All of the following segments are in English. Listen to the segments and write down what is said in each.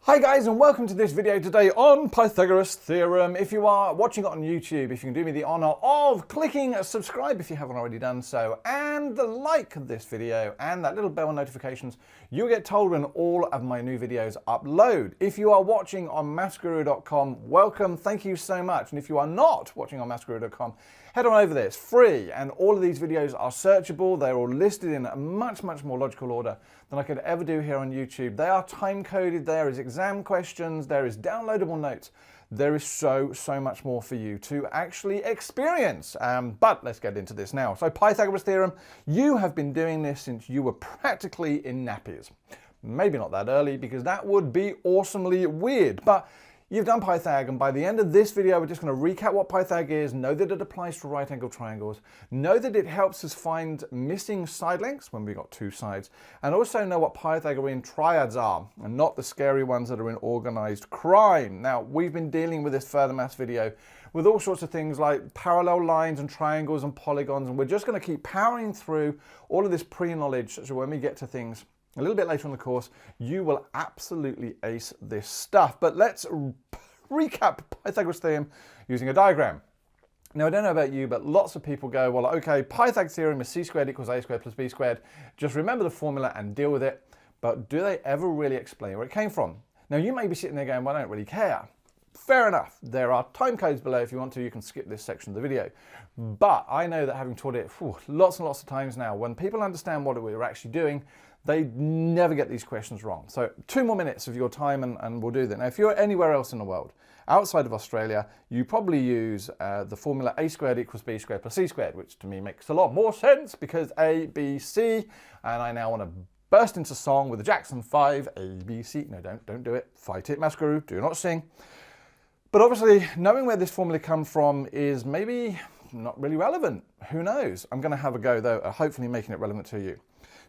Hi guys, and welcome to this video today on Pythagoras Theorem. If you are watching it on YouTube, if you can do me the honor of clicking subscribe if you haven't already done so, and like this video and that little bell notifications, you'll get told when all of my new videos upload. If you are watching on maffsguru.com, welcome, thank you so much. And if you are not watching on maffsguru.com, head on over there, it's free, and all of these videos are searchable. They're all listed in a much more logical order than I could ever do here on YouTube. They are time-coded, there is exam questions, there is downloadable notes. There is so much more for you to actually experience. But let's get into this now. So Pythagoras Theorem, you have been doing this since you were practically in nappies. Maybe not that early, because that would be awesomely weird, but you've done Pythag, and by the end of this video, we're just going to recap what Pythag is, know that it applies to right angle triangles, know that it helps us find missing side lengths when we've got two sides, and also know what Pythagorean triads are, and not the scary ones that are in organized crime. Now, we've been dealing with this further maths video with all sorts of things like parallel lines and triangles and polygons, and we're just going to keep powering through all of this pre-knowledge, so when we get to things a little bit later in the course, you will absolutely ace this stuff. But let's recap Pythagoras Theorem using a diagram. Now, I don't know about you, but lots of people go, well, okay, Pythagoras Theorem is c squared equals a squared plus b squared. Just remember the formula and deal with it. But do they ever really explain where it came from? Now, you may be sitting there going, well, I don't really care. Fair enough. There are time codes below. If you want to, you can skip this section of the video. But I know that having taught it lots and lots of times now, when people understand what we're actually doing, they never get these questions wrong. So 2 more minutes of your time and we'll do that. Now, if you're anywhere else in the world, outside of Australia, you probably use the formula a squared equals b squared plus c squared, which to me makes a lot more sense because A, B, C, and I now want to burst into song with the Jackson 5, A, B, C. No, don't do it. Fight it, Mass Guru. Do not sing. But obviously, knowing where this formula comes from is maybe not really relevant. Who knows? I'm going to have a go, though, hopefully making it relevant to you.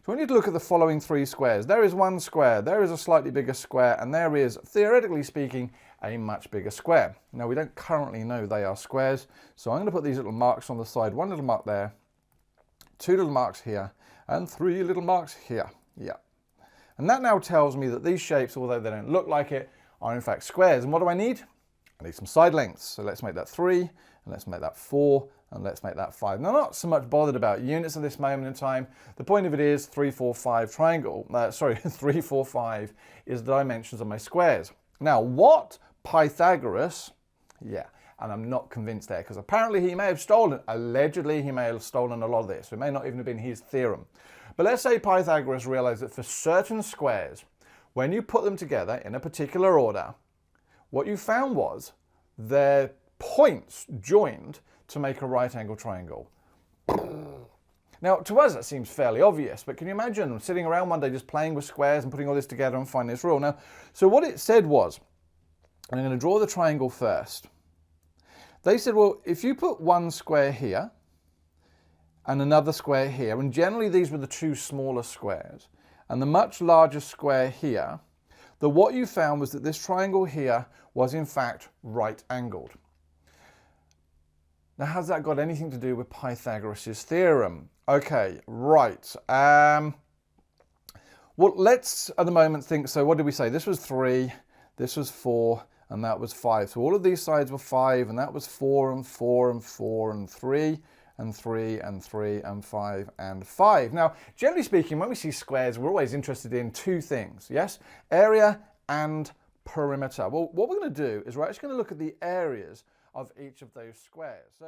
So we need to look at the following three squares. There is one square, there is a slightly bigger square, and there is, theoretically speaking, a much bigger square. Now, we don't currently know they are squares, so I'm going to put these little marks on the side. One little mark there, 2 little marks here, and 3 little marks here. Yeah. And that now tells me that these shapes, although they don't look like it, are in fact squares. And what do I need? I need some side lengths. So let's make that 3, and let's make that 4, and let's make that 5. Now, I'm not so much bothered about units at this moment in time. The point of it is 3, 4, 5 triangle. 3, 4, 5 is the dimensions of my squares. Now, what Pythagoras, and I'm not convinced there, because apparently he may have stolen, allegedly he may have stolen a lot of this. It may not even have been his theorem. But let's say Pythagoras realized that for certain squares, when you put them together in a particular order, what you found was their points joined to make a right angle triangle. Now, to us that seems fairly obvious, but can you imagine sitting around one day just playing with squares and putting all this together and finding this rule? Now, so what it said was, and I'm going to draw the triangle first. They said, well, if you put one square here and another square here, and generally these were the two smaller squares, and the much larger square here, that what you found was that this triangle here was in fact right angled. Now, has that got anything to do with Pythagoras' theorem? Okay, right. Well, let's at the moment think, so what did we say? This was 3, this was 4, and that was 5. So all of these sides were 5, and that was 4 and 4 and 4 and 3 and 3 and 3 and 5 and 5. Now, generally speaking, when we see squares, we're always interested in 2 things, yes? Area and perimeter. Well, what we're going to do is we're actually going to look at the areas of each of those squares. So